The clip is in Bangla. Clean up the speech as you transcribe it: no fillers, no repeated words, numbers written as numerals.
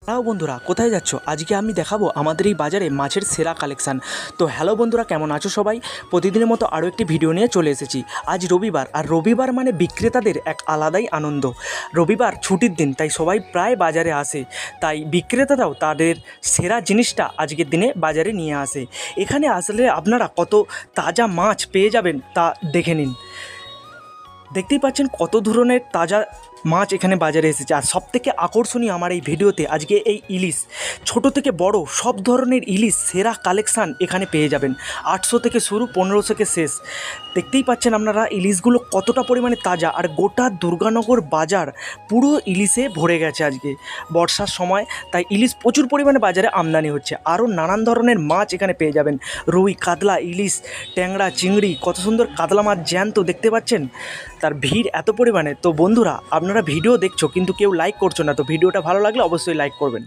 হ্যালো বন্ধুরা, কোথায় যাচ্ছ? আজকে আমি দেখাবো আমাদের এই বাজারে মাছের সেরা কালেকশান। তো হ্যালো বন্ধুরা, কেমন আছো সবাই? প্রতিদিনের মতো আরও একটি ভিডিও নিয়ে চলে এসেছি। আজ রবিবার, আর রবিবার মানে বিক্রেতাদের এক আলাদাই আনন্দ। রবিবার ছুটির দিন, তাই সবাই প্রায় বাজারে আসে। তাই বিক্রেতারাও তাদের সেরা জিনিসটা আজকের দিনে বাজারে নিয়ে আসে। এখানে আসলে আপনারা কত তাজা মাছ পেয়ে যাবেন তা দেখে নিন। দেখতেই পাচ্ছেন কত ধরনের তাজা মাছ এখানে বাজারে এসেছে। আর সবথেকে আকর্ষণীয় আমার এই ভিডিওতে আজকে এই ইলিশ, ছোট থেকে বড় সব ধরনের ইলিশ সেরা কালেকশান এখানে পেয়ে যাবেন। 800 থেকে শুরু, 1500 থেকে শেষ। দেখতেই পাচ্ছেন আপনারা ইলিশগুলো কতটা পরিমাণে তাজা, আর গোটা দুর্গানগর বাজার পুরো ইলিশে ভরে গেছে আজকে বর্ষার সময়। তাই ইলিশ প্রচুর পরিমাণে বাজারে আমদানি হচ্ছে। আরও নানান ধরনের মাছ এখানে পেয়ে যাবেন, রুই, কাতলা, ইলিশ, ট্যাংরা, চিংড়ি, কত সুন্দর কাতলা মাছ জ্যান্ত দেখতে পাচ্ছেন। তার ভিড় এত পরিমাণে। তো বন্ধুরা, আপনারা ভিডিও দেখছো কিন্তু কেউ লাইক করছো না। তো ভিডিওটা ভালো লাগলে অবশ্যই লাইক করবেন।